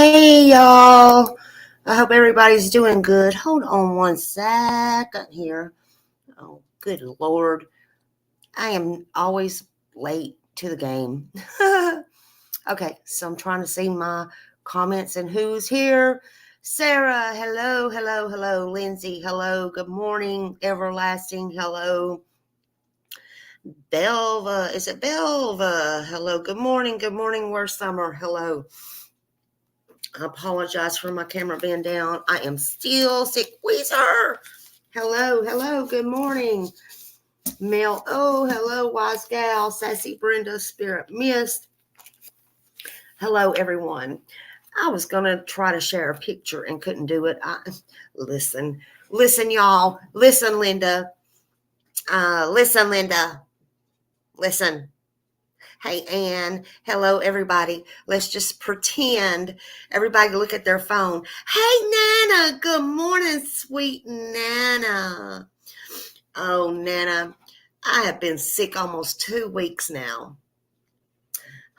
Hey y'all. I hope everybody's doing good. Hold on one second here. Oh, good Lord. I am always late to the game. Okay, so I'm trying to see my comments and who's here. Sarah, hello, hello, hello. Lindsay, hello. Good morning, everlasting. Hello. Belva, is it Belva? Hello, good morning, where's Summer? Hello. I apologize for my camera being down. I am still sick. Weezer. Hello, good morning. Mel, oh, hello, wise gal, sassy Brenda, spirit mist. Hello, everyone. I was going to try to share a picture and couldn't do it. Listen, y'all. Listen, Linda. Listen. Hey, Ann. Hello, everybody. Let's just pretend everybody look at their phone. Hey, Nana. Good morning, sweet Nana. Oh, Nana, I have been sick almost 2 weeks now.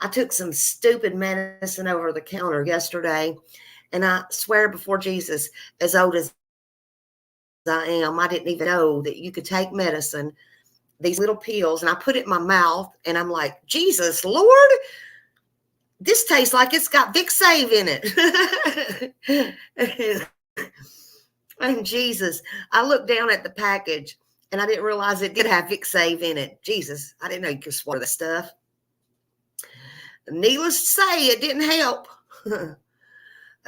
I took some stupid medicine over the counter yesterday, and I swear before Jesus, as old as I am, I didn't even know that you could take medicine, these little pills, and I put it in my mouth, and I'm like, Jesus, Lord, this tastes like it's got Vic Save in it. And Jesus, I looked down at the package, and I didn't realize it did have Vic Save in it. Jesus, I didn't know you could swallow that stuff. Needless to say, it didn't help. I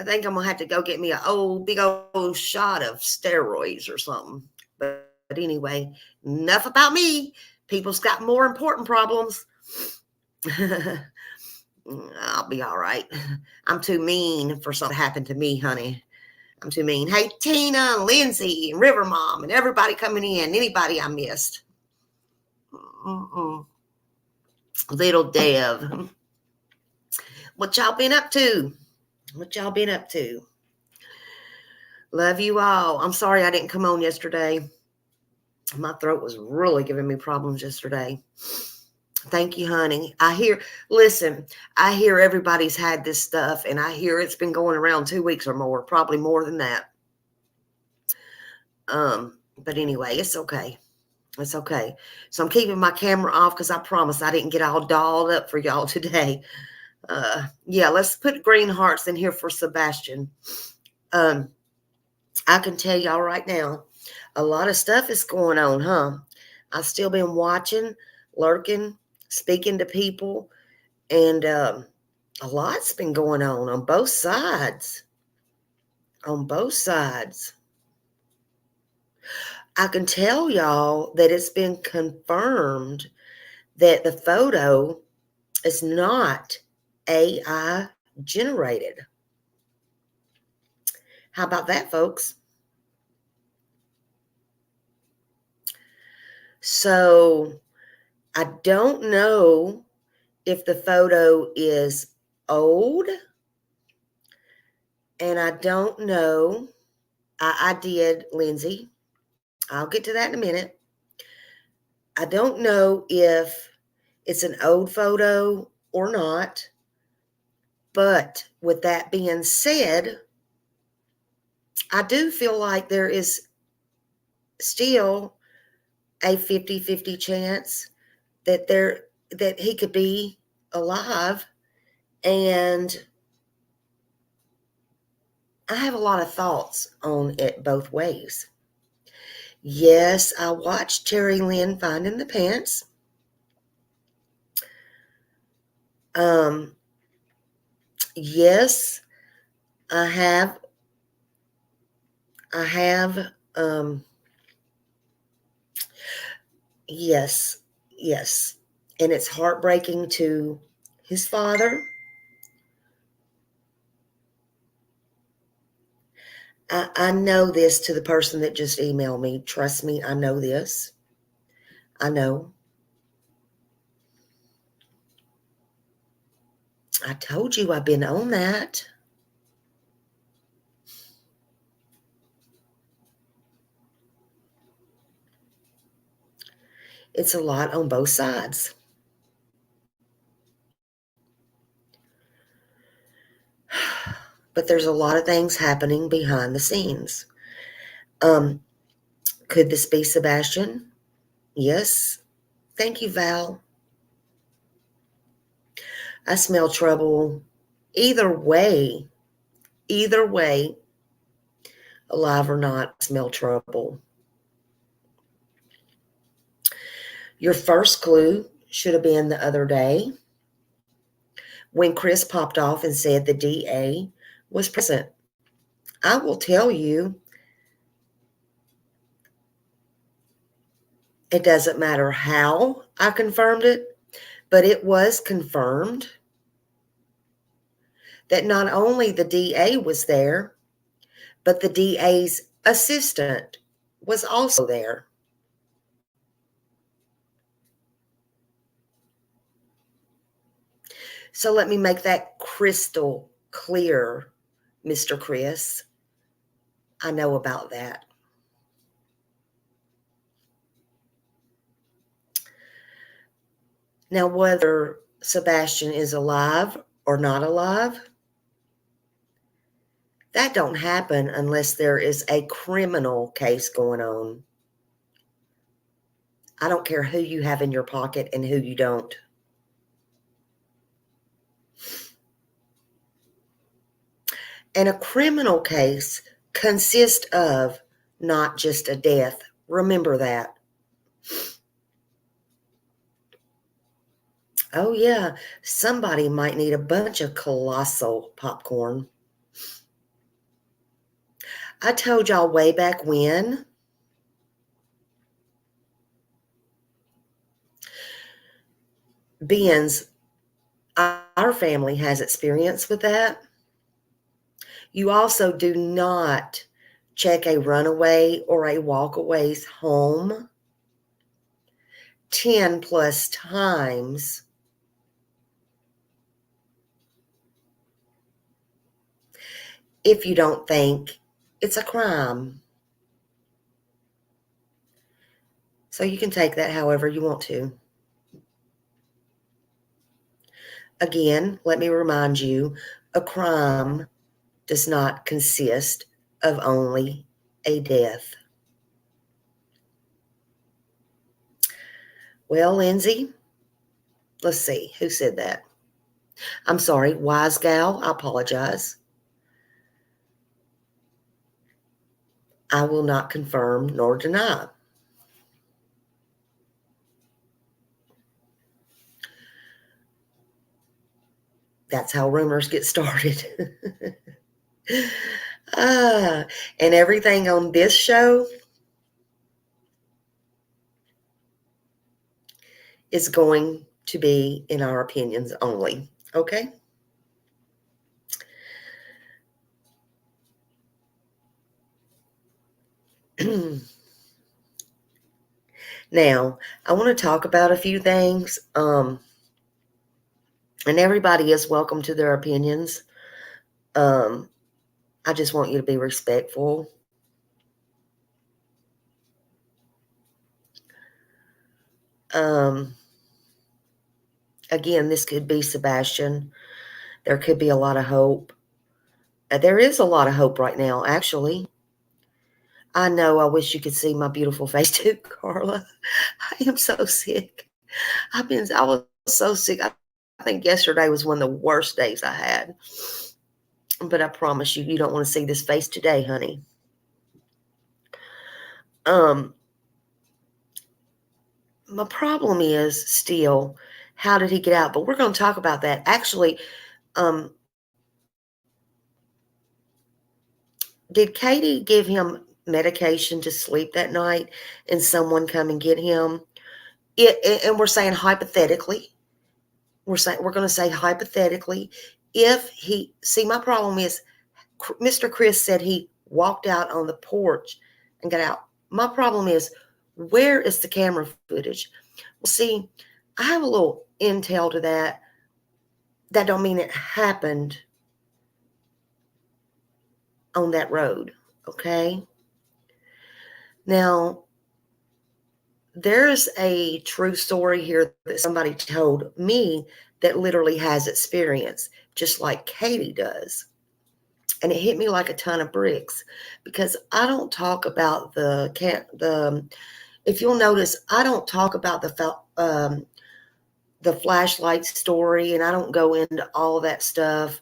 think I'm going to have to go get me a big old shot of steroids or something. But anyway, enough about me. People's got more important problems. I'll be all right. I'm too mean for something to happen to me, honey. I'm too mean. Hey, Tina, and Lindsay, and River Mom, and everybody coming in. Anybody I missed. Little Dev. What y'all been up to? Love you all. I'm sorry I didn't come on yesterday. My throat was really giving me problems yesterday. Thank you, honey. I hear everybody's had this stuff, and I hear it's been going around 2 weeks or more, probably more than that. But anyway, it's okay. It's okay. So I'm keeping my camera off because I promise I didn't get all dolled up for y'all today. Yeah, let's put green hearts in here for Sebastian. I can tell y'all right now, a lot of stuff is going on, huh? I've still been watching, lurking, speaking to people, and a lot's been going on both sides. I can tell y'all that it's been confirmed that the photo is not AI generated. How about that, folks? So I don't know if the photo is old, and I don't know. I did, Lindsay. I'll get to that in a minute. I don't know if it's an old photo or not. But with that being said, I do feel like there is still a 50-50 chance that he could be alive. And I have a lot of thoughts on it both ways. Yes, I watched Terry Lynn Finding the Pants. Yes, I have. Yes. And it's heartbreaking to his father. I know this to the person that just emailed me. Trust me, I know this. I know. I told you I've been on that. It's a lot on both sides. but there's a lot of things happening behind the scenes. Could this be Sebastian? Yes. Thank you, Val. I smell trouble. Either way, alive or not, I smell trouble. Your first clue should have been the other day when Chris popped off and said the DA was present. I will tell you, it doesn't matter how I confirmed it, but it was confirmed that not only the DA was there, but the DA's assistant was also there. So let me make that crystal clear, Mr. Chris. I know about that. Now, whether Sebastian is alive or not alive, that don't happen unless there is a criminal case going on. I don't care who you have in your pocket and who you don't. And a criminal case consists of not just a death. Remember that. Oh, yeah, somebody might need a bunch of colossal popcorn. I told y'all way back when beings, our family has experience with that. You also do not check a runaway or a walkaway's home 10 plus times if you don't think it's a crime. So you can take that however you want to. Again, let me remind you, a crime does not consist of only a death. Well, Lindsay, let's see, who said that? I'm sorry, wise gal, I apologize. I will not confirm nor deny. That's how rumors get started. And everything on this show is going to be in our opinions only, okay? Now, I want to talk about a few things, and everybody is welcome to their opinions. I just want you to be respectful. Again, this could be Sebastian. There could be a lot of hope. There is a lot of hope right now, actually. I know, I wish you could see my beautiful face too, Carla. I am so sick. I was so sick. I think yesterday was one of the worst days I had. But I promise you, you don't want to see this face today, honey. My problem is still, how did he get out? But we're going to talk about that. Actually, did Katie give him medication to sleep that night and someone come and get him? And we're saying hypothetically, we're going to say hypothetically, if he, see, my problem is Mr. Chris said he walked out on the porch and got out. My problem is, where is the camera footage? Well, see, I have a little intel to that. That don't mean it happened on that road, okay? Now, there's a true story here that somebody told me that literally has experience, just like Katie does. And it hit me like a ton of bricks, because I don't talk about if you'll notice, I don't talk about the flashlight story, and I don't go into all that stuff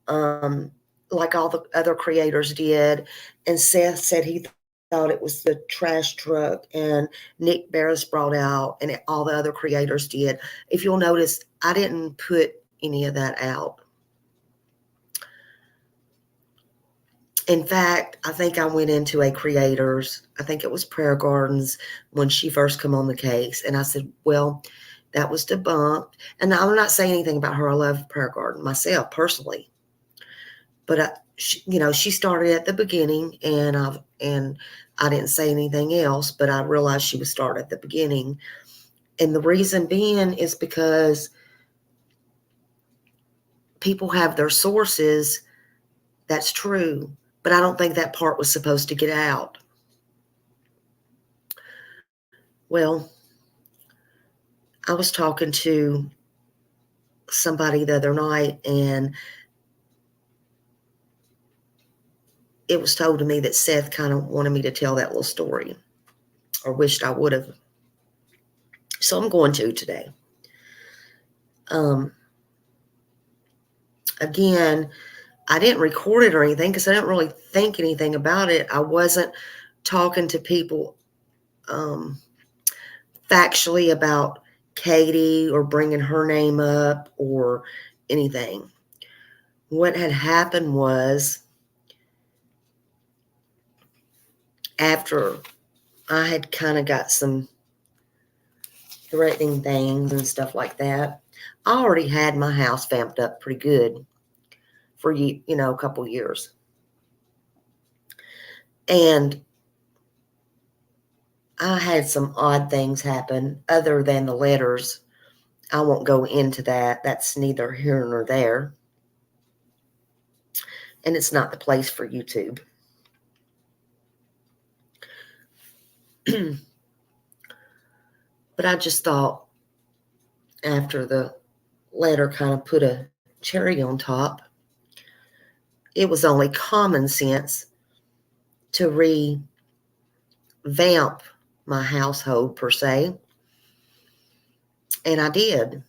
um, like all the other creators did. And Seth said he thought it was the trash truck, and Nick Barris brought out, and all the other creators did. If you'll notice, I didn't put any of that out. In fact, I think I went into a creator's, I think it was Prayer Gardens, when she first come on the case, and I said, well, that was debunked. And I'm not saying anything about her. I love Prayer Garden myself personally, but she started at the beginning, and I didn't say anything else, but I realized she would start at the beginning. And the reason being is because people have their sources. That's true, but I don't think that part was supposed to get out. Well, I was talking to somebody the other night, and it was told to me that Seth kind of wanted me to tell that little story, or wished I would have. So I'm going to today. Again, I didn't record it or anything because I didn't really think anything about it. I wasn't talking to people factually about Katie or bringing her name up or anything. What had happened was, after I had kind of got some threatening things and stuff like that, I already had my house vamped up pretty good for a couple years. And I had some odd things happen other than the letters. I won't go into that. That's neither here nor there. And it's not the place for YouTube. But I just thought, after the letter kind of put a cherry on top, it was only common sense to revamp my household, per se. And I did.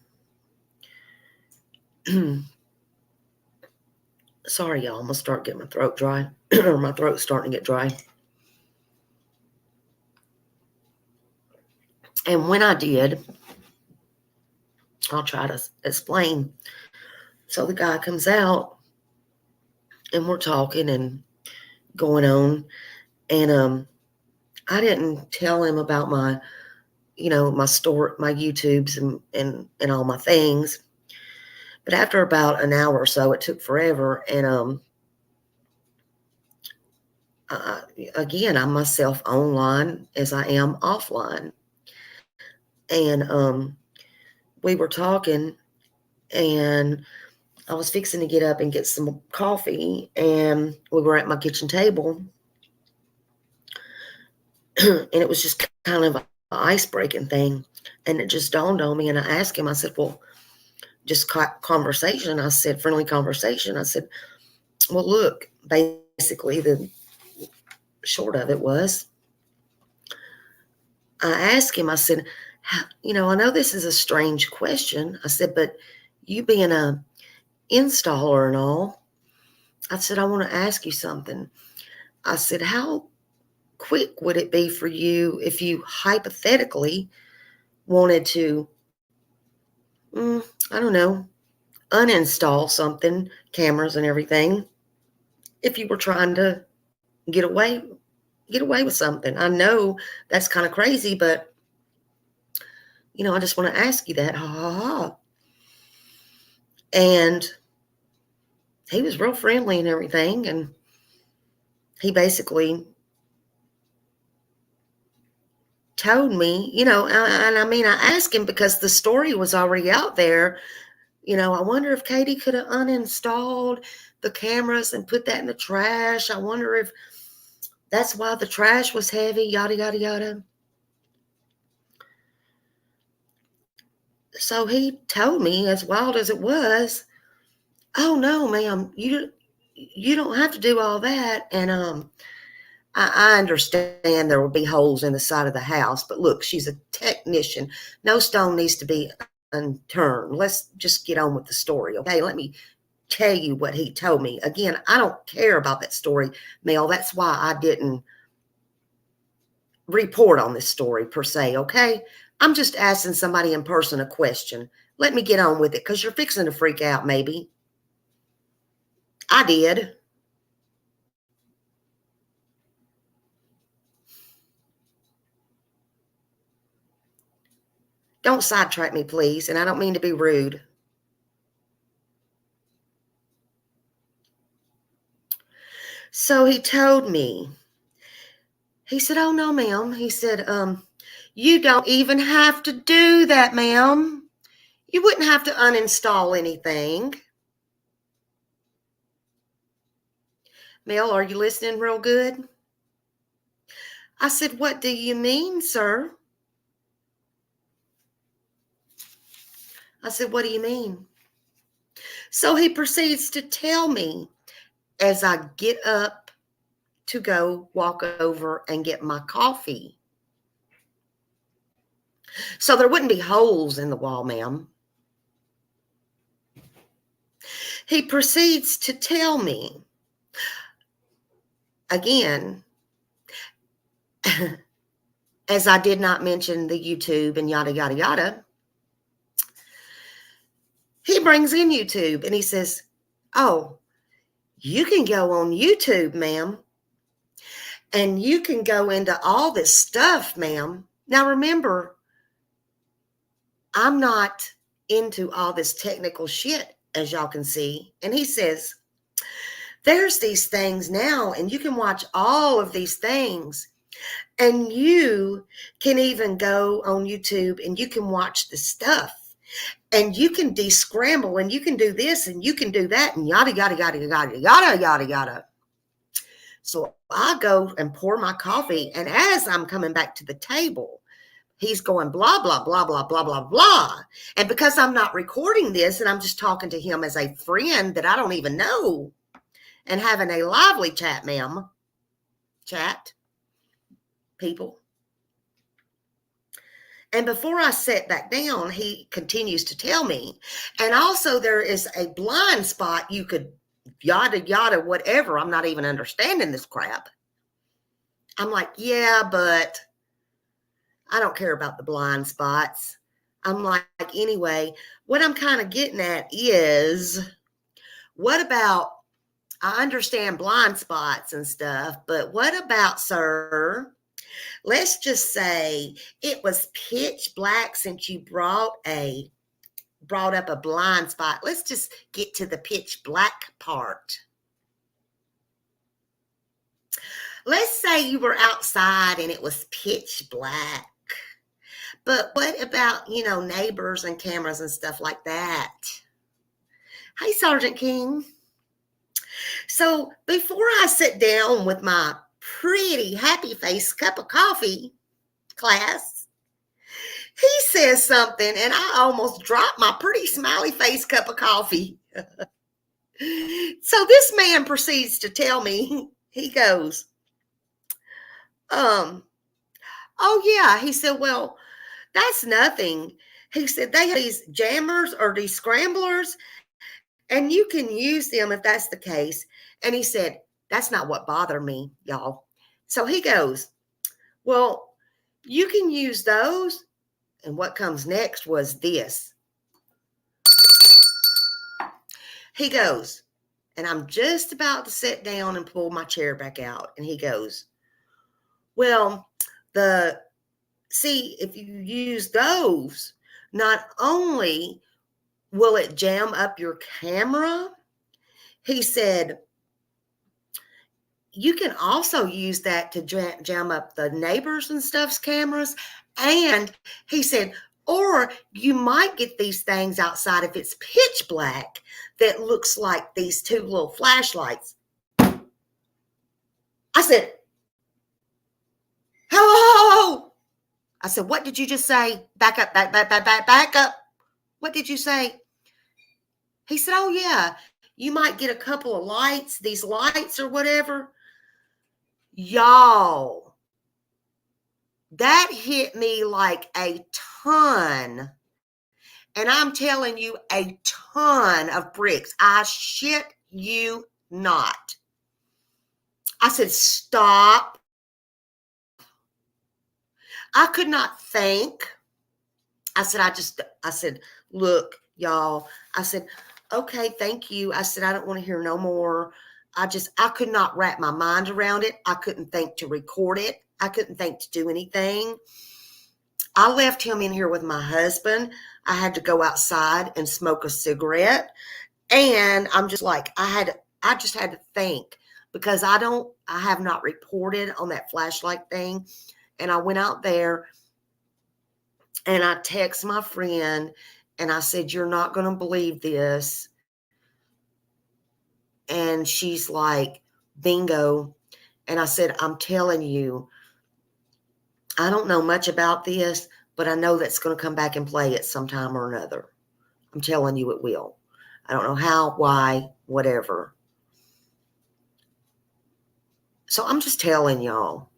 Sorry, y'all. I'm going to start getting my throat dry. Or my throat's starting to get dry. And when I did, I'll try to explain. So the guy comes out, and we're talking and going on. And I didn't tell him about my store, my YouTubes and all my things. But after about an hour or so, it took forever. And again, I'm myself online as I am offline. And we were talking, and I was fixing to get up and get some coffee, and we were at my kitchen table. And it was just kind of an ice-breaking thing. And it just dawned on me, and I asked him, I said, well, just conversation. I said, friendly conversation. I said, well, look, basically the short of it was, I asked him, I said, I know this is a strange question. I said, but you being a installer and all, I said, I want to ask you something. I said, how quick would it be for you if you hypothetically wanted to, I don't know, uninstall something, cameras and everything, if you were trying to get away with something? I know that's kind of crazy, but I just want to ask you that. Ha ha ha. And he was real friendly and everything, and he basically told me, and I asked him because the story was already out there. I wonder if Katie could have uninstalled the cameras and put that in the trash. I wonder if that's why the trash was heavy, yada, yada, yada. So he told me, as wild as it was, oh, no, ma'am, you you don't have to do all that. And I understand there will be holes in the side of the house, but look, she's a technician. No stone needs to be unturned. Let's just get on with the story, okay? Let me tell you what he told me. Again, I don't care about that story, Mel. That's why I didn't report on this story per se, okay? I'm just asking somebody in person a question. Let me get on with it because you're fixing to freak out, maybe. I did. Don't sidetrack me, please, and I don't mean to be rude. So he told me, he said, oh, no, ma'am. He said, you don't even have to do that, ma'am. You wouldn't have to uninstall anything. Mel, are you listening real good? I said, what do you mean, sir? I said, what do you mean? So he proceeds to tell me as I get up to go walk over and get my coffee. So there wouldn't be holes in the wall, ma'am. He proceeds to tell me, again, as I did not mention the YouTube and yada, yada, yada, he brings in YouTube and he says, oh, you can go on YouTube, ma'am, and you can go into all this stuff, ma'am. Now, remember, I'm not into all this technical shit, as y'all can see. And he says, there's these things now, and you can watch all of these things. And you can even go on YouTube and you can watch the stuff. And you can descramble and you can do this and you can do that and yada, yada, yada, yada, yada, yada, yada. So I go and pour my coffee. And as I'm coming back to the table, he's going blah, blah, blah, blah, blah, blah, blah. And because I'm not recording this and I'm just talking to him as a friend that I don't even know and having a lively chat, ma'am, chat, people. And before I sat back down, he continues to tell me, and also there is a blind spot you could yada, yada, whatever. I'm not even understanding this crap. I'm like, yeah, but I don't care about the blind spots. I'm like, anyway, what I'm kind of getting at is, what about, I understand blind spots and stuff, but what about, sir, let's just say it was pitch black since you brought up a blind spot. Let's just get to the pitch black part. Let's say you were outside and it was pitch black. But what about, neighbors and cameras and stuff like that? Hey, Sergeant King. So before I sit down with my pretty happy face cup of coffee, class, he says something and I almost dropped my pretty smiley face cup of coffee. So this man proceeds to tell me, he goes, oh yeah. He said, well, that's nothing. He said, they have these jammers or these scramblers and you can use them if that's the case. And he said, that's not what bothered me, y'all. So he goes, well, you can use those. And what comes next was this. He goes, and I'm just about to sit down and pull my chair back out. And he goes, well, if you use those, not only will it jam up your camera, he said, you can also use that to jam up the neighbors and stuff's cameras. And he said, or you might get these things outside if it's pitch black that looks like these two little flashlights. I said, hello. I said, what did you just say? Back up, back up. What did you say? He said, oh, yeah, You might get a couple of lights, these lights or whatever. Y'all, that hit me like a ton. And I'm telling you, a ton of bricks. I shit you not. I said, stop. I could not think. I said, look, y'all. I said, okay, thank you. I said, I don't want to hear no more. I could not wrap my mind around it. I couldn't think to record it. I couldn't think to do anything. I left him in here with my husband. I had to go outside and smoke a cigarette. And I'm just like, I just had to think, because I have not reported on that flashlight thing. And I went out there and I text my friend and I said, you're not going to believe this. And she's like, bingo. And I said, I'm telling you, I don't know much about this, but I know that's going to come back and play at some time or another. I'm telling you it will. I don't know how, why, whatever. So I'm just telling y'all,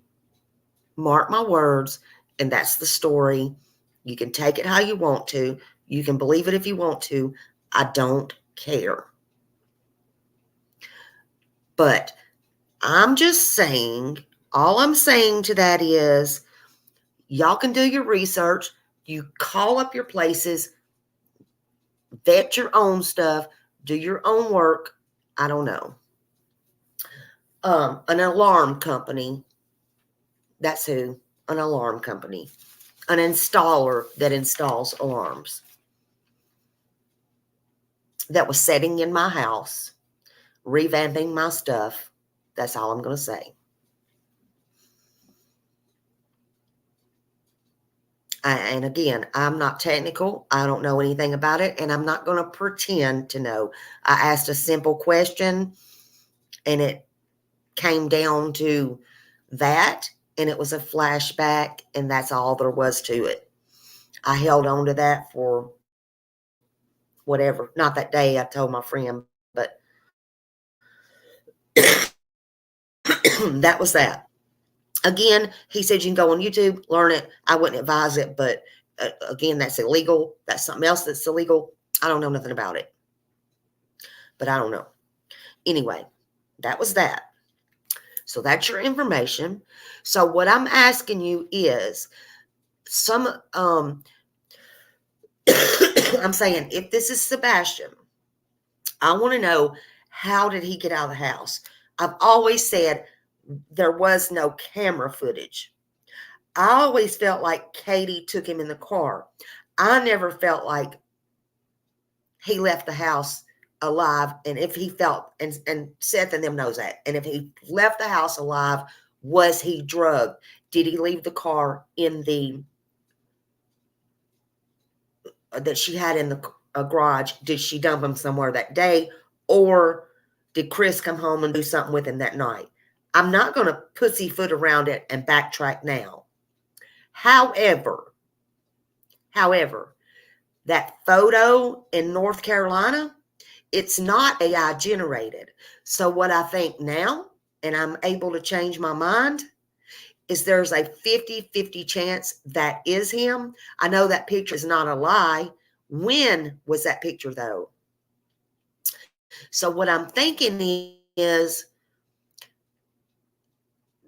mark my words, and that's the story. You can take it how you want to. You can believe it if you want to. I don't care. But I'm just saying, all I'm saying to that is, y'all can do your research. You call up your places, vet your own stuff, do your own work. I don't know. An alarm company. That's who. An alarm company. An installer that installs alarms. That was sitting in my house, revamping my stuff. That's all I'm going to say. And again, I'm not technical. I don't know anything about it, and I'm not going to pretend to know. I asked a simple question, and it came down to that, and it was a flashback, and that's all there was to it. I held on to that for whatever. Not that day I told my friend, but that was that. Again, he said you can go on YouTube, learn it. I wouldn't advise it, but again, that's illegal. That's something else that's illegal. I don't know nothing about it, but I don't know. Anyway, that was that. So that's your information. So what I'm asking you is I'm saying, if this is Sebastian, I want to know, how did he get out of the house? I've always said there was no camera footage. I always felt like Katie took him in the car. I never felt like he left the house alive. And if he felt, and Seth and them knows that, and if he left the house alive, was he drugged? Did he leave the car in the that she had in the garage? Did she dump him somewhere that day? Or did Chris come home and do something with him that night? I'm not going to pussyfoot around it and backtrack now. However, that photo in North Carolina, it's not AI generated. So what I think now, and I'm able to change my mind, is there's a 50-50 chance that is him. I know that picture is not a lie. When was that picture, though? So what I'm thinking is,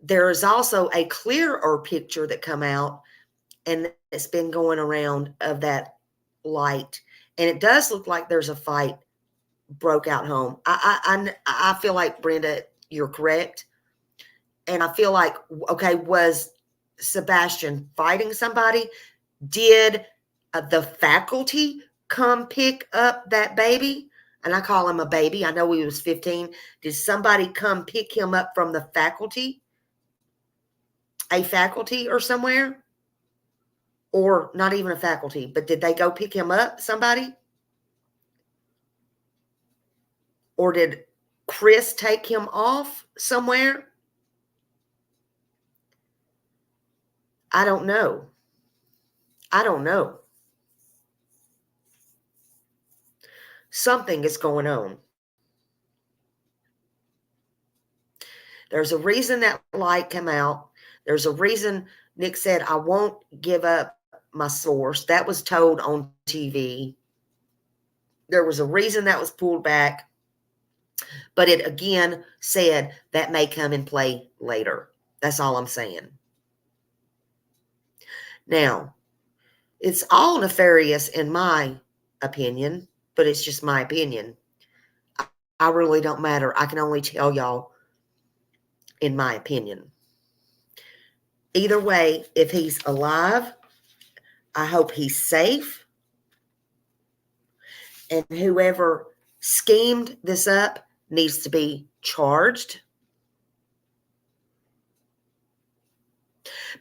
there is also a clearer picture that come out, and it's been going around, of that light. And it does look like there's a fight broke out home. I feel like, Brenda, you're correct. And I feel like, okay, was Sebastian fighting somebody? Did the faculty come pick up that baby? And I call him a baby. I know he was 15. Did somebody come pick him up from the faculty? A faculty or somewhere? Or not even a faculty, but did they go pick him up, somebody? Or did Chris take him off somewhere? I don't know. Something is going on. There's a reason that light came out. There's a reason Nick said, I won't give up my source. That was told on TV. There was a reason that was pulled back. But it again said that may come in play later. That's all I'm saying. Now, it's all nefarious in my opinion, but it's just my opinion. I really don't matter. I can only tell y'all in my opinion. Either way, if he's alive, I hope he's safe. And whoever schemed this up needs to be charged.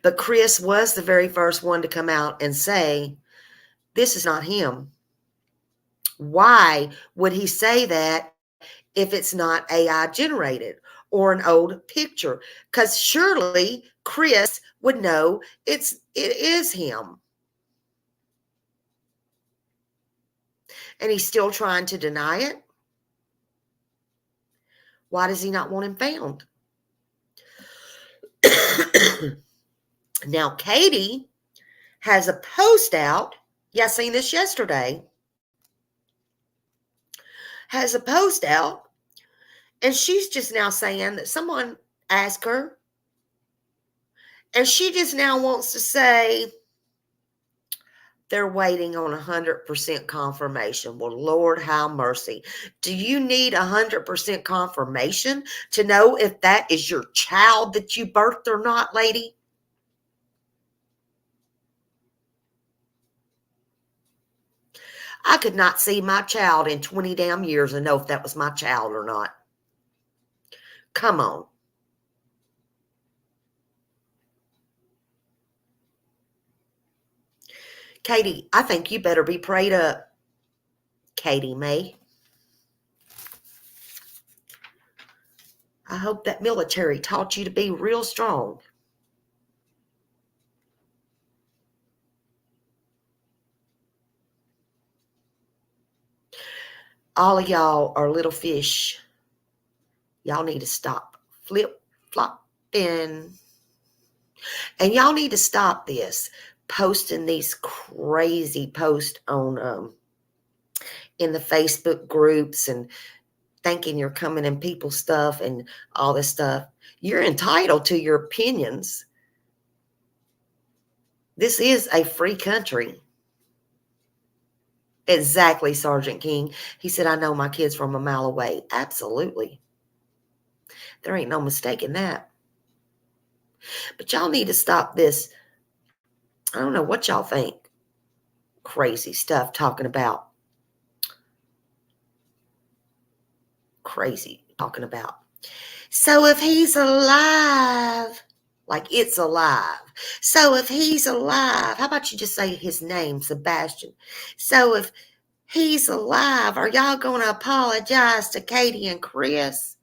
But Chris was the very first one to come out and say, this is not him. Why would he say that if it's not AI generated or an old picture? Because surely Chris would know it is him. And he's still trying to deny it. Why does he not want him found? Now, Katie has a post out. Yeah, I seen this yesterday. Has a post out. And she's just now saying that someone asked her. And she just now wants to say they're waiting on 100% confirmation. Well, Lord, have mercy. Do you need 100% confirmation to know if that is your child that you birthed or not, lady? I could not see my child in 20 damn years and know if that was my child or not. Come on. Katie, I think you better be prayed up. Katie May. I hope that military taught you to be real strong. All of y'all are little fish. Y'all need to stop flip-flopping. And y'all need to stop this, posting these crazy posts on in the Facebook groups and thinking you're coming in people's stuff and all this stuff. You're entitled to your opinions. This is a free country. Exactly, Sergeant King. He said, I know my kids from a mile away. Absolutely. There ain't no mistaking that. But y'all need to stop this. I don't know what y'all think. Crazy stuff talking about. Crazy talking about. So if he's alive, like it's alive. So if he's alive, how about you just say his name, Sebastian? So if he's alive, are y'all going to apologize to Katie and Chris?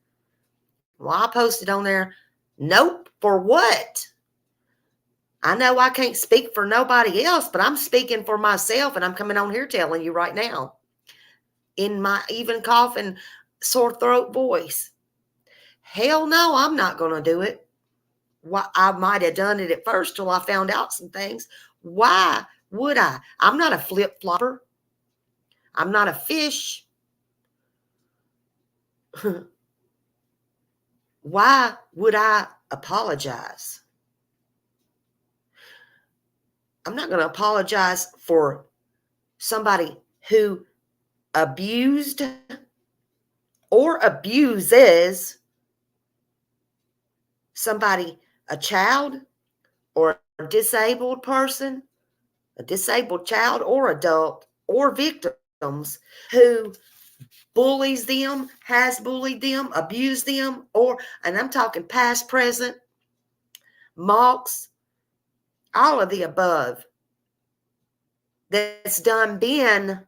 Well, I posted on there, nope, for what? I know I can't speak for nobody else, but I'm speaking for myself, and I'm coming on here telling you right now in my even coughing, sore throat voice. Hell no, I'm not going to do it. Well, I might have done it at first till I found out some things. Why would I? I'm not a flip-flopper. I'm not a fish. Why would I apologize? I'm not going to apologize for somebody who abused or abuses somebody, a child or a disabled person, a disabled child or adult or victims who bullies them, has bullied them, abused them, or, and I'm talking past, present, mocks, all of the above. That's done been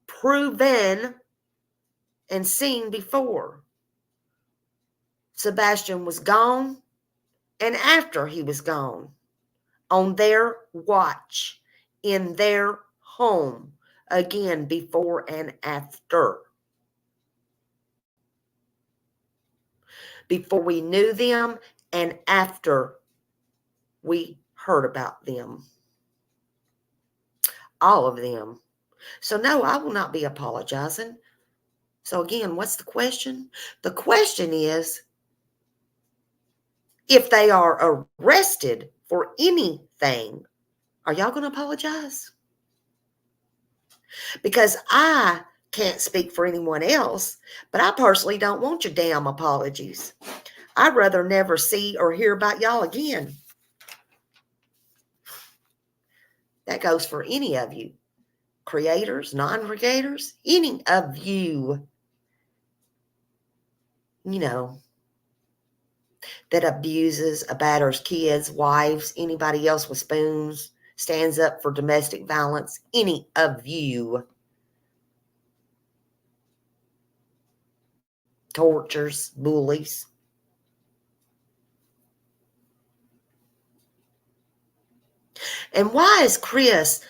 proven and seen before. Sebastian was gone, and after he was gone, on their watch, in their home, again, before and after. before we knew them and after we heard about them. All of them. So no, I will not be apologizing. So again, what's the question? The question is, if they are arrested for anything, are y'all going to apologize? Because I can't speak for anyone else, but I personally don't want your damn apologies. I'd rather never see or hear about y'all again. That goes for any of you. Creators, non-creators, any of you, that abuses, batters kids, wives, anybody else with spoons, stands up for domestic violence, any of you. Tortures, bullies. And why is Chris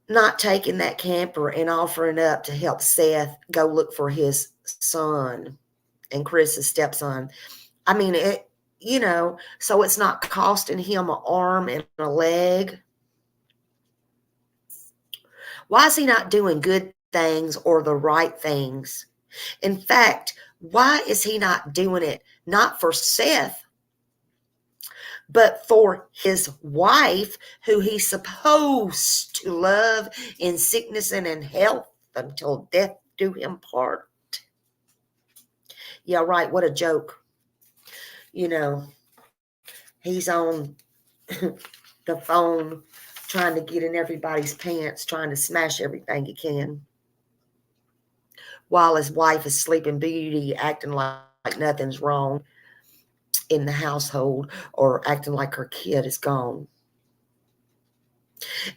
not taking that camper and offering up to help Seth go look for his son and Chris's stepson? I mean, so it's not costing him an arm and a leg. Why is he not doing good things or the right things? In fact, why is he not doing it not for Seth, but for his wife, who he's supposed to love in sickness and in health until death do him part? Yeah, right. What a joke. He's on the phone trying to get in everybody's pants, trying to smash everything he can, while his wife is sleeping beauty, acting like nothing's wrong in the household, or acting like her kid is gone.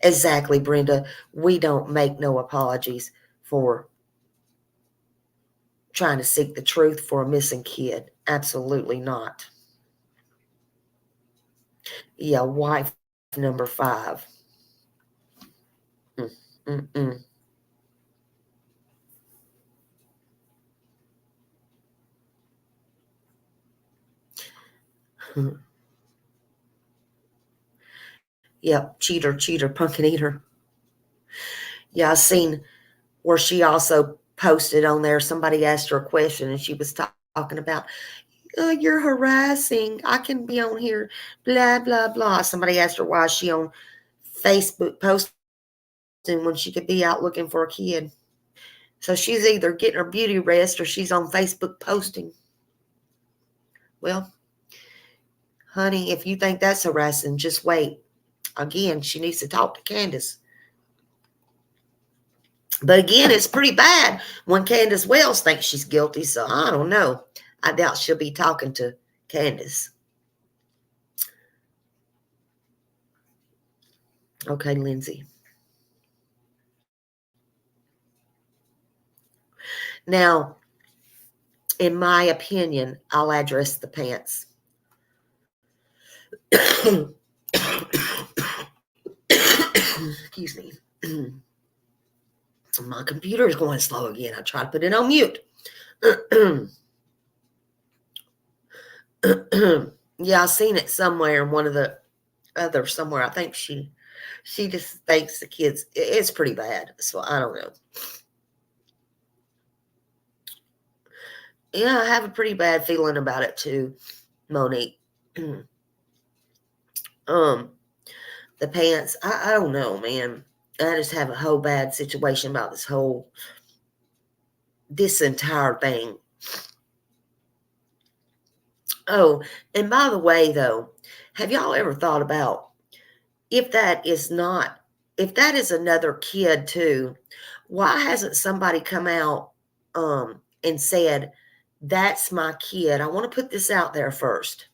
Exactly, Brenda. We don't make no apologies for trying to seek the truth for a missing kid. Absolutely not. Yeah, wife number 5. Mm-mm. Yep, cheater, pumpkin eater. Yeah, I seen where she also posted on there. Somebody asked her a question and she was talking about, you're harassing. I can be on here, blah, blah, blah. Somebody asked her why she on Facebook posting when she could be out looking for a kid. So she's either getting her beauty rest or she's on Facebook posting. Well, honey, if you think that's harassing, just wait. Again, she needs to talk to Candace. But again, it's pretty bad when Candace Wells thinks she's guilty. So I don't know. I doubt she'll be talking to Candace. Okay, Lindsay. Now, in my opinion, I'll address the pants. Excuse me. My computer is going slow again. I try to put it on mute. Yeah, I've seen it somewhere in one of the other somewhere. I think she just thinks the kids, it's pretty bad. So I don't know. Yeah, I have a pretty bad feeling about it too, Monique. The pants, I don't know, man. I just have a whole bad situation about this entire thing. Oh, and by the way, though, have y'all ever thought about if that is another kid too, why hasn't somebody come out and said, that's my kid? I want to put this out there first.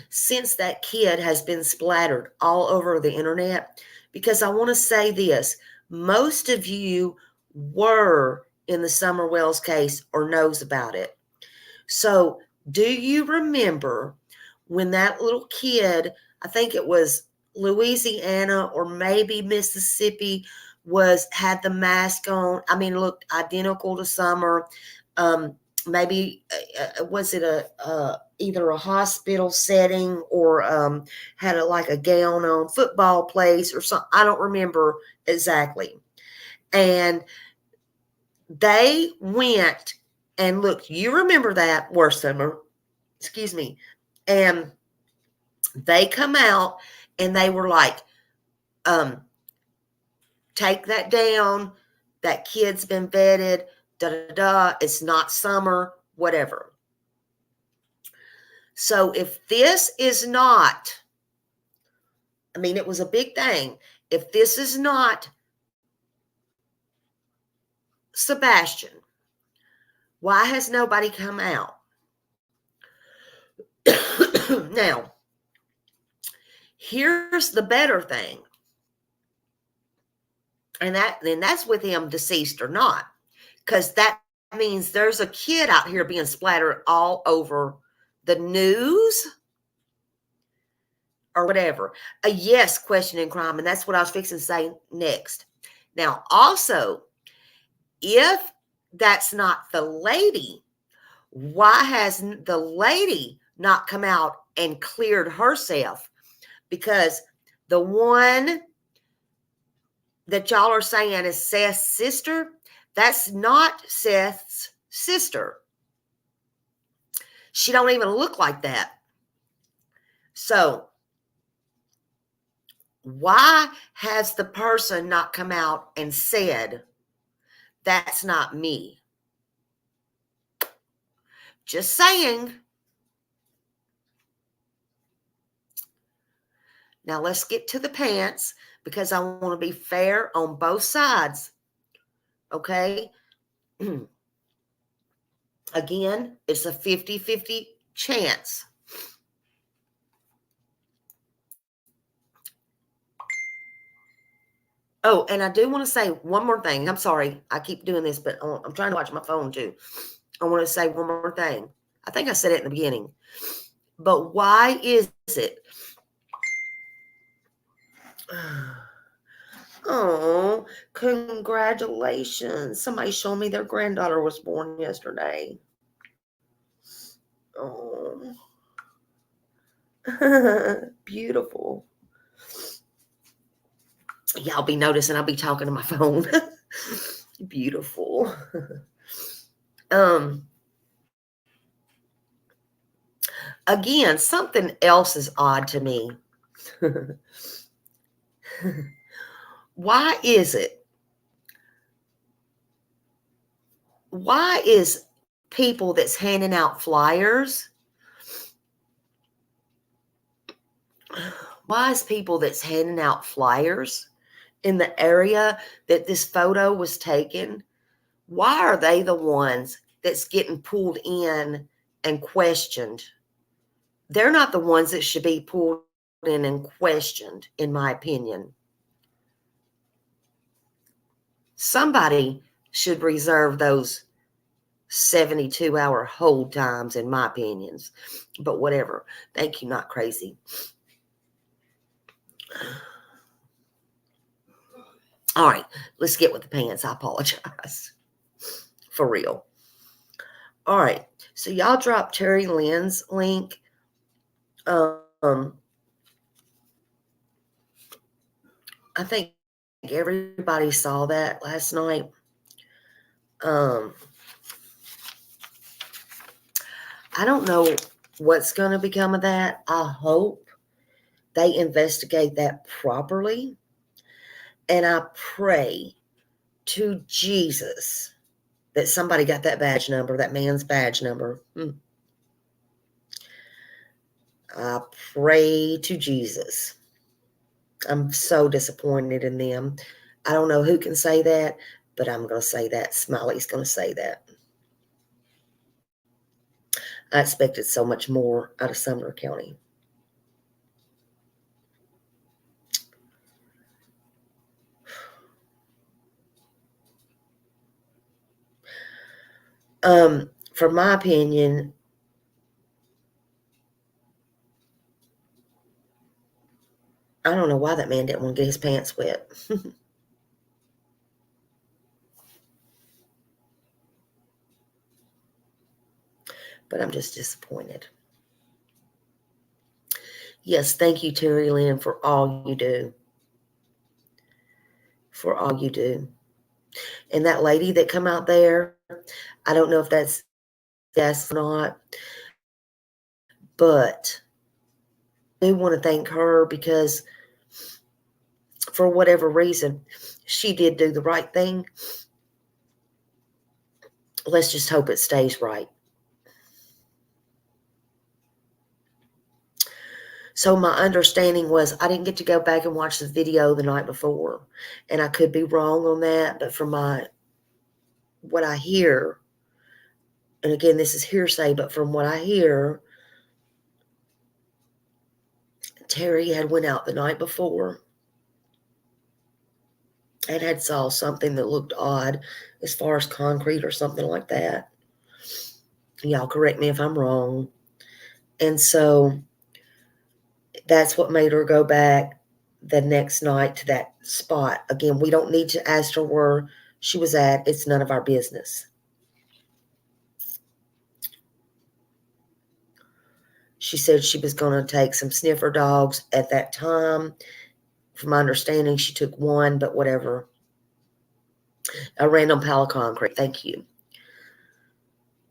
Since that kid has been splattered all over the internet, because I want to say this, most of you were in the Summer Wells case or knows about it. So do you remember when that little kid, I think it was Louisiana or maybe Mississippi, had the mask on? I mean, looked identical to Summer. maybe was it either a hospital setting or had like a gown on, football place or something. I don't remember exactly. And they went and looked. You remember that War Summer? Excuse me. And they come out and they were like, take that down. That kid's been vetted. Da da da. It's not summer. Whatever. So if this is not, I mean, it was a big thing. If this is not Sebastian, why has nobody come out? Now, here's the better thing. And that's with him deceased or not. Because that means there's a kid out here being splattered all over the news or whatever. A yes question in crime. And that's what I was fixing to say next. Now, also, if that's not the lady, why has the lady not come out and cleared herself? Because the one that y'all are saying is Seth's sister, that's not Seth's sister. She don't even look like that. So why has the person not come out and said, that's not me? Just saying. Now let's get to the pants because I want to be fair on both sides. Okay? Again, it's a 50-50 chance. Oh, and I do want to say one more thing. I'm sorry. I keep doing this, but I'm trying to watch my phone too. I want to say one more thing. I think I said it in the beginning. But why is it? Oh, congratulations. Somebody showed me their granddaughter was born yesterday. Oh, beautiful. Y'all be noticing I'll be talking to my phone. Beautiful. Again, something else is odd to me. Why is it? Why is people that's handing out flyers? Why is people that's handing out flyers in the area that this photo was taken? Why are they the ones that's getting pulled in and questioned? They're not the ones that should be pulled in and questioned, in my opinion. Somebody should reserve those 72-hour hold times, in my opinions. But whatever. Thank you, not crazy. All right, let's get with the pants. I apologize. For real. All right, so y'all drop Terry Lynn's link. I think everybody saw that last night. I don't know what's going to become of that. I hope they investigate that properly. And I pray to Jesus that somebody got that badge number, that man's badge number. I pray to Jesus. I'm so disappointed in them. I don't know who can say that, but I'm going to say that. Smiley's going to say that. I expected so much more out of Sumner County. For my opinion, I don't know why that man didn't want to get his pants wet. but I'm just disappointed. Yes, thank you, Terry Lynn, for all you do. For all you do. And that lady that come out there, I don't know if that's yes or not, but I do want to thank her because for whatever reason, she did do the right thing. Let's just hope it stays right. So my understanding was I didn't get to go back and watch the video the night before, and I could be wrong on that, but from what I hear, and again, this is hearsay, but from what I hear, Terry had went out the night before and had saw something that looked odd as far as concrete or something like that. Y'all correct me if I'm wrong. And so that's what made her go back the next night to that spot. Again, we don't need to ask her where she was at. It's none of our business. She said she was going to take some sniffer dogs at that time. From my understanding, she took one, but whatever. A random pile of concrete. Thank you.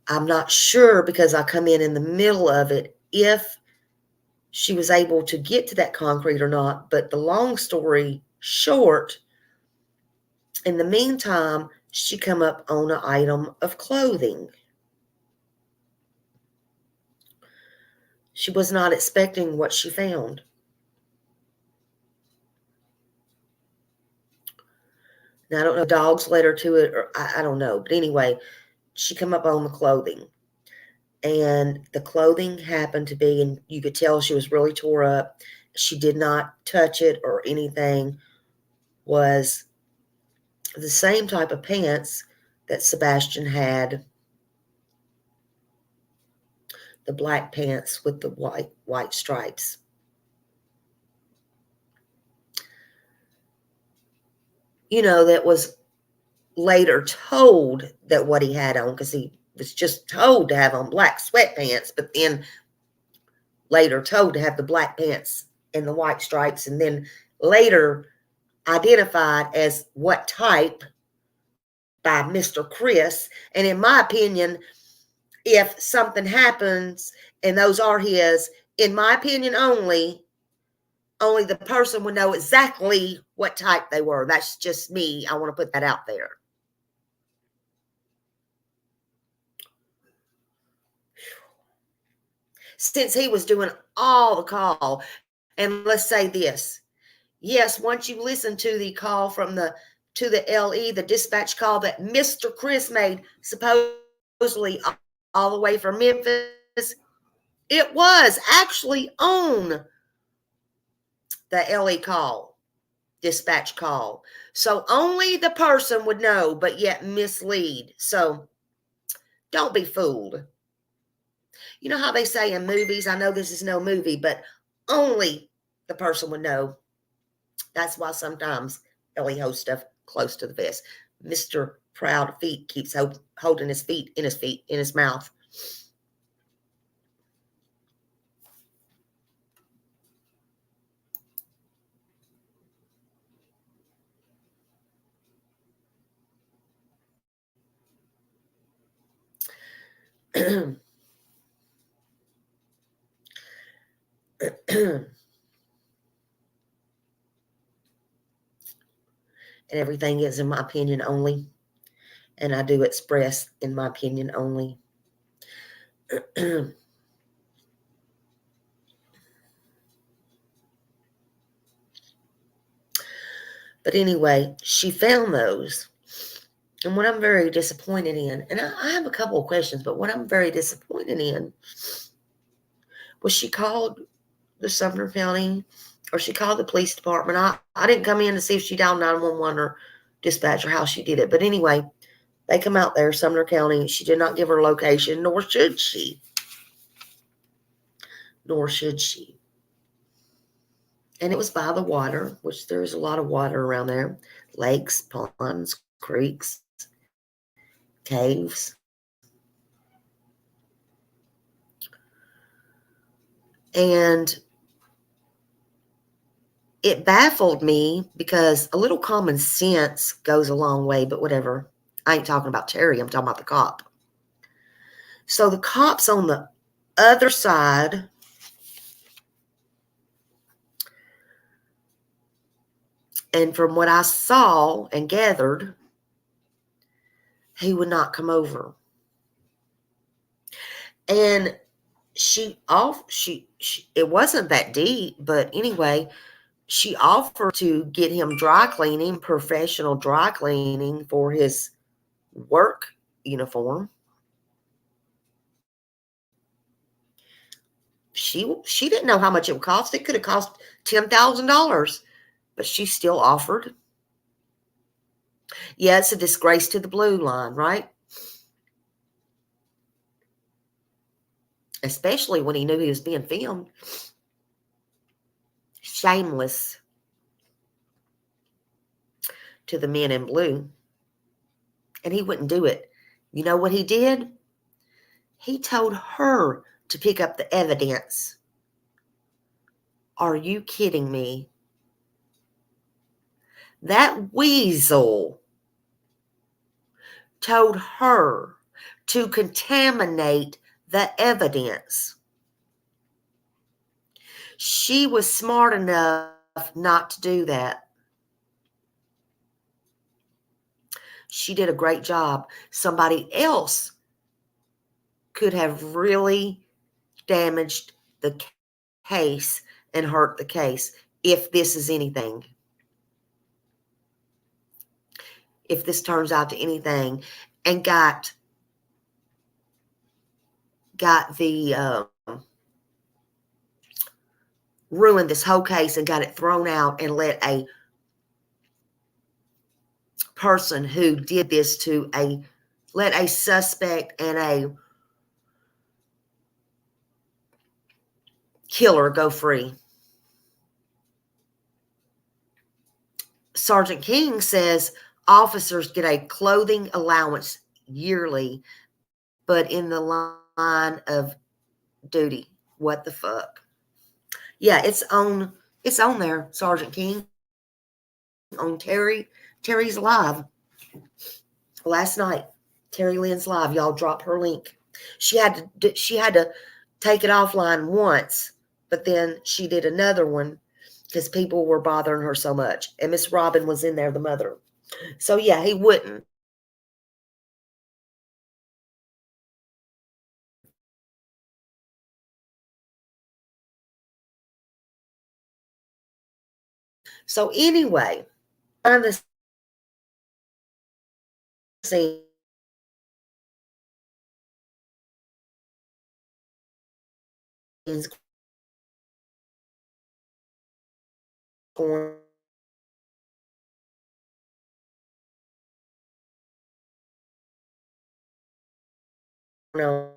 I'm not sure because I come in the middle of it if she was able to get to that concrete or not. But the long story short, in the meantime, she come up on an item of clothing. She was not expecting what she found. Now, I don't know if dogs led her to it, or I don't know. But anyway, she come up on the clothing. And the clothing happened to be, and you could tell she was really tore up. She did not touch it or anything. Was the same type of pants that Sebastian had. The black pants with the white stripes. You know, that was later told that what he had on, because he was just told to have on black sweatpants, but then later told to have the black pants and the white stripes, and then later identified as what type by Mr. Chris. And in my opinion, if something happens and those are his, in my opinion only the person would know exactly what type they were. That's just me. I want to put that out there. Since he was doing all the call, and let's say this, yes, once you listen to the call from the LE, the dispatch call that Mr. Chris made, supposedly all the way from Memphis, it was actually on the LE call, dispatch call. So only the person would know, but yet mislead. So don't be fooled. You know how they say in movies, I know this is no movie, but only the person would know. That's why sometimes Ellie holds stuff close to the vest. Mr. Proud Feet keeps holding his feet in his mouth. And everything is in my opinion only. And I do express in my opinion only. But anyway, she found those. And what I'm very disappointed in, and I have a couple of questions, but what I'm very disappointed in was she called the Sumner County, or she called the police department. I didn't come in to see if she dialed 911 or dispatch or how she did it. But anyway, they come out there, Sumner County. She did not give her location, nor should she. Nor should she. And it was by the water, which there is a lot of water around there. Lakes, ponds, creeks, caves. And it baffled me because a little common sense goes a long way, but whatever. I ain't talking about Terry, I'm talking about the cop. So the cop's on the other side, and from what I saw and gathered, he would not come over. And it wasn't that deep, but anyway, she offered to get him dry cleaning, professional dry cleaning for his work uniform. She didn't know how much it would cost. It could have cost $10,000, but she still offered. Yeah, it's a disgrace to the blue line, right? Especially when he knew he was being filmed. Shameless to the men in blue. And he wouldn't do it. You know what he did? He told her to pick up the evidence. Are you kidding me? That weasel told her to contaminate the evidence. She was smart enough not to do that. She did a great job. Somebody else could have really damaged the case and hurt the case if this is anything. If this turns out to anything, and got the ruined this whole case and got it thrown out and let a person who did this to let a suspect and a killer go free. Sergeant King says officers get a clothing allowance yearly, but in the line of duty. What the fuck? Yeah, it's on there, Sergeant King, on Terry's live last night. Terry Lynn's live. Y'all drop her link. She had to take it offline once, but then she did another one because people were bothering her so much. And Miss Robin was in there, the mother. So yeah, he wouldn't. So anyway, behind the scenes going on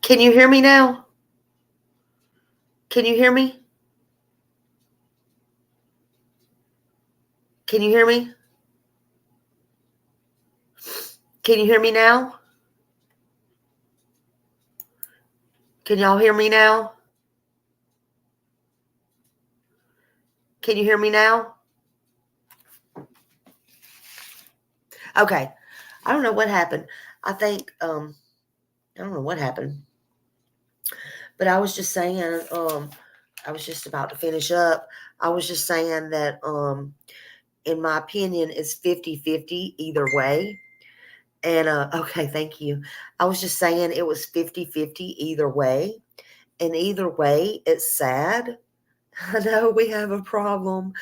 Can you hear me now? Can you hear me? Can you hear me? Can you hear me now? Can y'all hear me now? Can you hear me now? Okay. I don't know what happened. I think I don't know what happened. But I was just saying, I was just about to finish up. I was just saying that in my opinion it's 50-50 either way. And okay, thank you. I was just saying it was 50-50 either way. And either way, it's sad. I know we have a problem.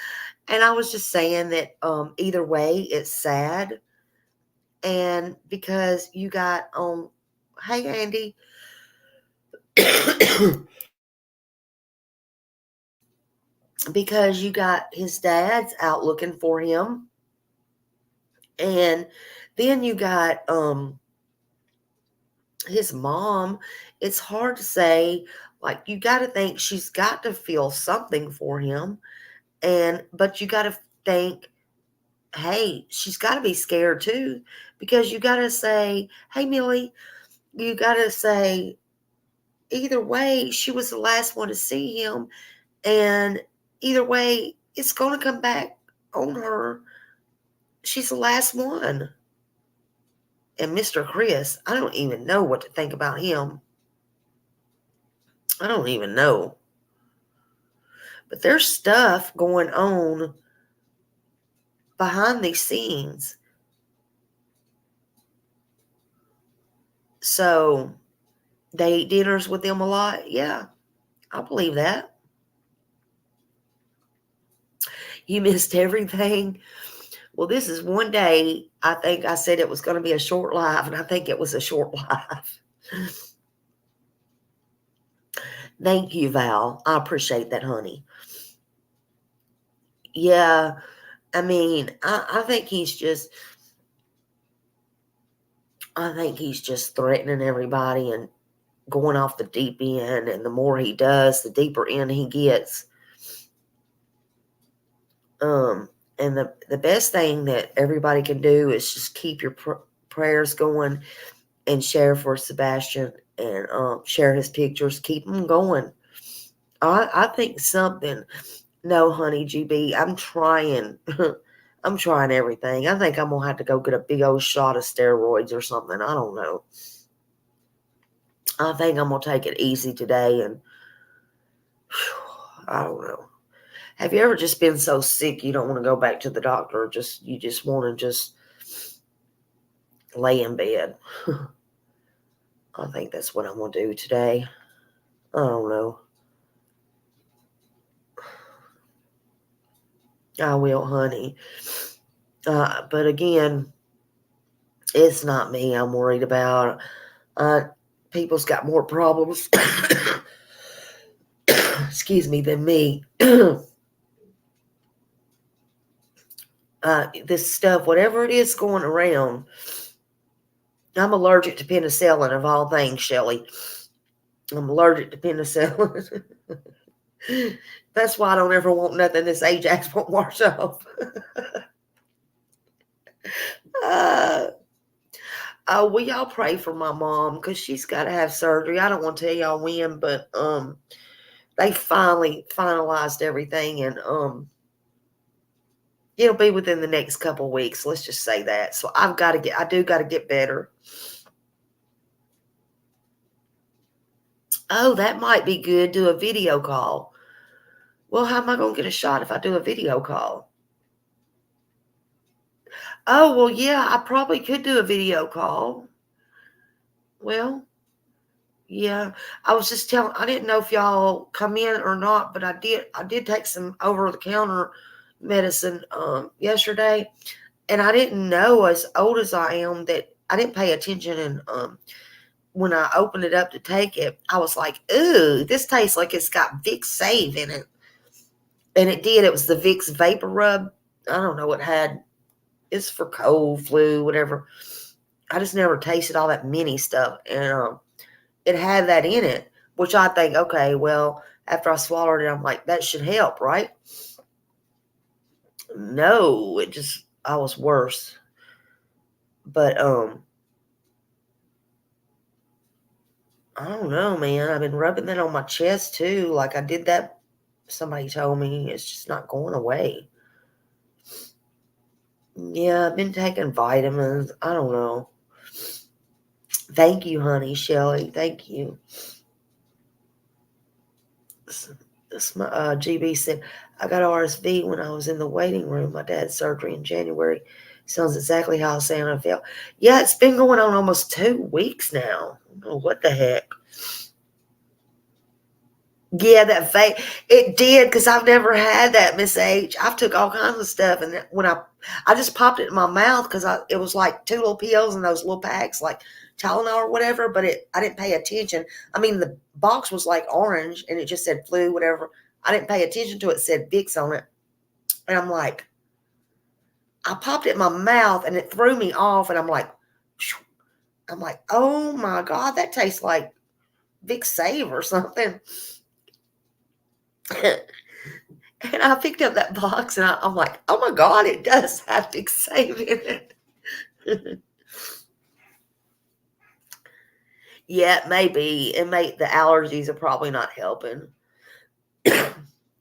And I was just saying that either way, it's sad. And because you got hey Andy, because you got his dad's out looking for him, and then you got his mom. It's hard to say, like, you got to think she's got to feel something for him, but you got to think, hey, she's got to be scared too, because you got to say, hey Millie, you got to say, either way, she was the last one to see him, and either way, it's going to come back on her. She's the last one. And Mr. Chris, I don't even know what to think about him. I don't even know. But there's stuff going on behind these scenes. So they eat dinners with them a lot? Yeah, I believe that. You missed everything. Well, this is one day. I think I said it was going to be a short live, and I think it was a short live. Thank you, Val. I appreciate that, honey. Yeah, I mean, I think he's just threatening everybody and going off the deep end. And the more he does, the deeper in he gets. And the best thing that everybody can do is just keep your prayers going and share for Sebastian and share his pictures. Keep them going. I think something. No, honey, GB, I'm trying. I'm trying everything. I think I'm going to have to go get a big old shot of steroids or something. I don't know. I think I'm going to take it easy today. And I don't know. Have you ever just been so sick you don't want to go back to the doctor? You just want to just lay in bed. I think that's what I'm going to do today. I don't know. I will, honey. But again, it's not me I'm worried about. People's got more problems, excuse me, than me. This stuff, whatever it is going around, I'm allergic to penicillin of all things, Shelley. I'm allergic to penicillin. That's why I don't ever want nothing this Ajax won't wash off. Will y'all pray for my mom, because she's got to have surgery. I don't want to tell y'all when, but they finally finalized everything, and it'll be within the next couple of weeks. Let's just say that. So I do got to get better. Oh, that might be good. Do a video call. Well, how am I going to get a shot if I do a video call? Oh, well, yeah, I probably could do a video call. Well, yeah, I was just telling, I didn't know if y'all come in or not, but I did take some over-the-counter medicine yesterday, and I didn't know, as old as I am, that I didn't pay attention. And when I opened it up to take it, I was like, ooh, this tastes like it's got Vicks Save in it. And it did. It was the Vicks Vapor Rub. I don't know what had. It's for cold, flu, whatever. I just never tasted all that mini stuff. And it had that in it, which I think, okay, well, after I swallowed it, I'm like, that should help, right? No, I was worse. But I don't know, man. I've been rubbing that on my chest too. Like I did that. Somebody told me it's just not going away. Yeah, I've been taking vitamins. I don't know. Thank you, honey, Shelly. Thank you. GB said, I got RSV when I was in the waiting room. My dad's surgery in January. Sounds exactly how I sound I felt. Yeah, it's been going on almost 2 weeks now. I don't know what the heck. Yeah, that vape. It did, because I've never had that, Miss H. I've took all kinds of stuff, and when I just popped it in my mouth because it was like 2 little pills in those little packs, like Tylenol or whatever. But I didn't pay attention. I mean, the box was like orange, and it just said flu, whatever. I didn't pay attention to it. It said Vicks on it, and I popped it in my mouth, and it threw me off, and I'm like, oh my god, that tastes like Vicks Save or something. And I picked up that box, and I'm like, oh my god, it does have Big Save in it. Yeah, maybe. The allergies are probably not helping.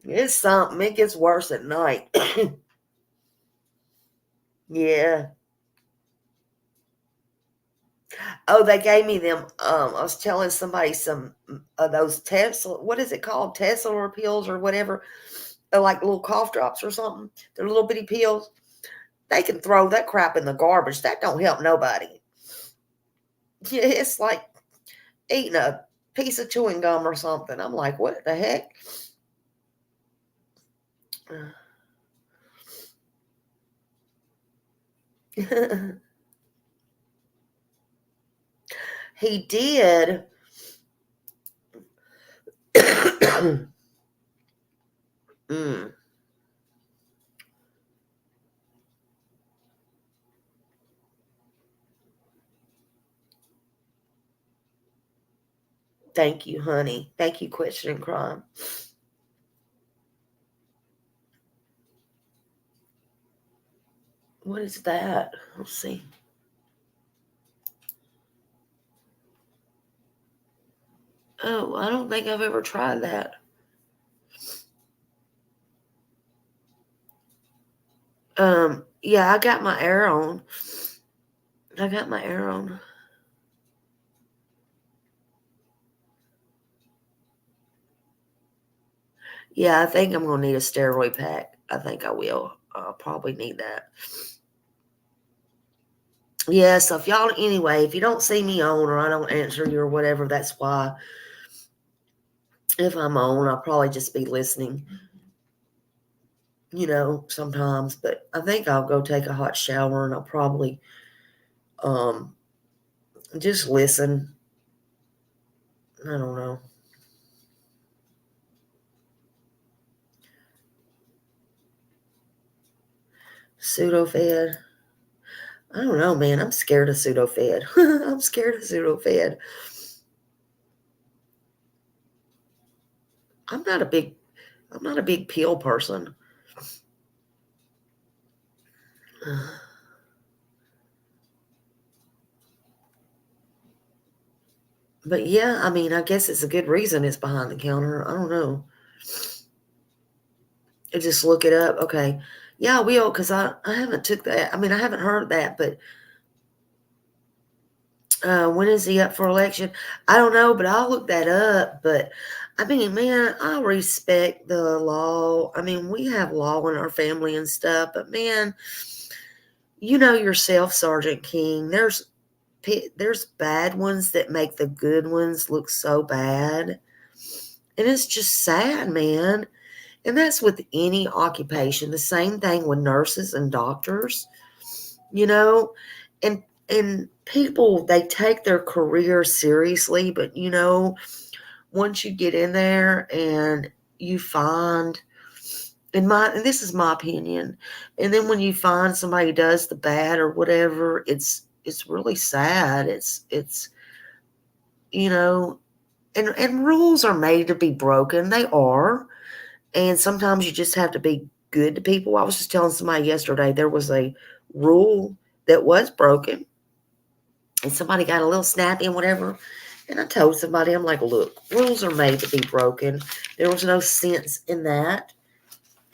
It's something. It gets worse at night. Yeah. Oh, they gave me them. I was telling somebody some of those Tesla. What is it called? Tesla pills or whatever. They're like little cough drops or something. They're little bitty pills. They can throw that crap in the garbage. That don't help nobody. Yeah, it's like eating a piece of chewing gum or something. I'm like, what the heck? He did. Mm, thank you, honey. Thank you, Question and Crime. What is that? Let's see. Oh, I don't think I've ever tried that. Yeah, I got my air on. I got my air on. Yeah, I think I'm gonna need a steroid pack. I think I will. I'll probably need that. Yeah, so if you don't see me on or I don't answer you or whatever, that's why. If I'm on, I'll probably just be listening, sometimes. But I think I'll go take a hot shower and I'll probably um just listen. I don't know. Sudafed. I don't know, man. I'm scared of Sudafed. I'm scared of Sudafed. I'm not a big I'm not a big pill person. But yeah, I mean, I guess it's a good reason it's behind the counter. I don't know. Just look it up. Okay. Yeah, I will, because I haven't took that. I mean, I haven't heard that, but when is he up for election? I don't know, but I'll look that up. But I mean, man, I respect the law. I mean, we have law in our family and stuff, but man, you know yourself, Sergeant King. There's bad ones that make the good ones look so bad. And it's just sad, man. And that's with any occupation. The same thing with nurses and doctors, you know, and people, they take their career seriously, but once you get in there and you find, and this is my opinion, and then when you find somebody who does the bad or whatever, it's really sad. It's you know, and rules are made to be broken. They are. And sometimes you just have to be good to people. I was just telling somebody yesterday there was a rule that was broken and somebody got a little snappy and whatever. And I told somebody, I'm like, look, rules are made to be broken. There was no sense in that.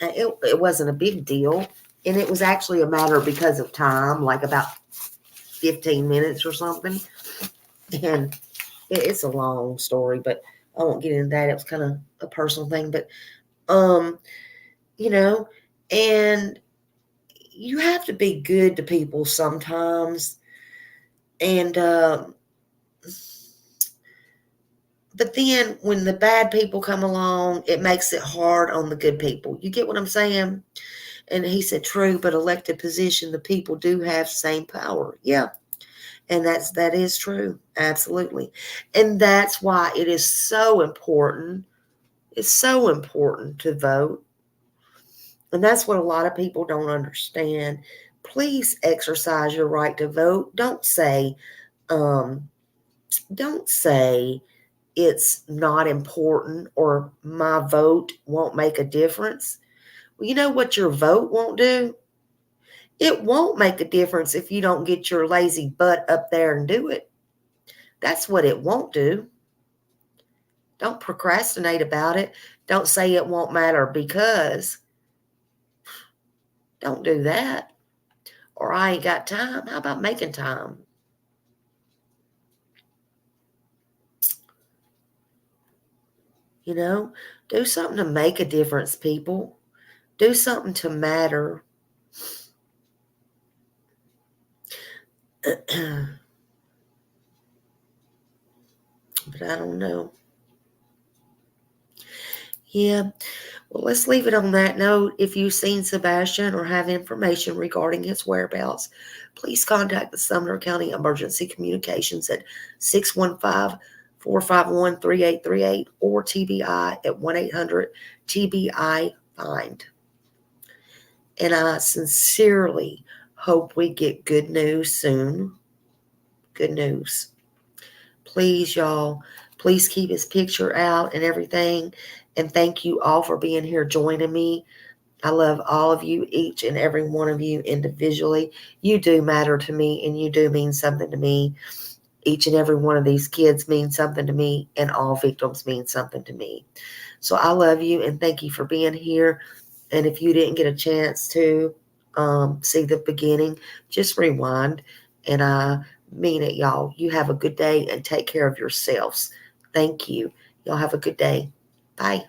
It wasn't a big deal. And it was actually a matter because of time, like about 15 minutes or something. And it's a long story, but I won't get into that. It was kind of a personal thing. But, you know, and you have to be good to people sometimes. And, but then when the bad people come along, it makes it hard on the good people. You get what I'm saying? And he said, true, but elected position, the people do have same power. Yeah. And that is true. Absolutely. And that's why it is so important. It's so important to vote. And that's what a lot of people don't understand. Please exercise your right to vote. Don't say it's not important or my vote won't make a difference. Well, you know what your vote won't do? It won't make a difference if you don't get your lazy butt up there and do it. That's what it won't do. Don't procrastinate about it. Don't say it won't matter because. Don't do that. Or I ain't got time. How about making time? You know, do something to make a difference, people. Do something to matter. But I don't know. Yeah. Well, let's leave it on that note. If you've seen Sebastian or have information regarding his whereabouts, please contact the Sumner County Emergency Communications at 615-451-3838 or TBI at 1-800-TBI-FIND. And I sincerely hope we get good news soon. Good news. Please, y'all, please keep his picture out and everything. And thank you all for being here joining me. I love all of you, each and every one of you individually. You do matter to me and you do mean something to me. Each and every one of these kids means something to me and all victims mean something to me. So I love you and thank you for being here. And if you didn't get a chance to see the beginning, just rewind. And I mean it, y'all. You have a good day and take care of yourselves. Thank you. Y'all have a good day. Bye.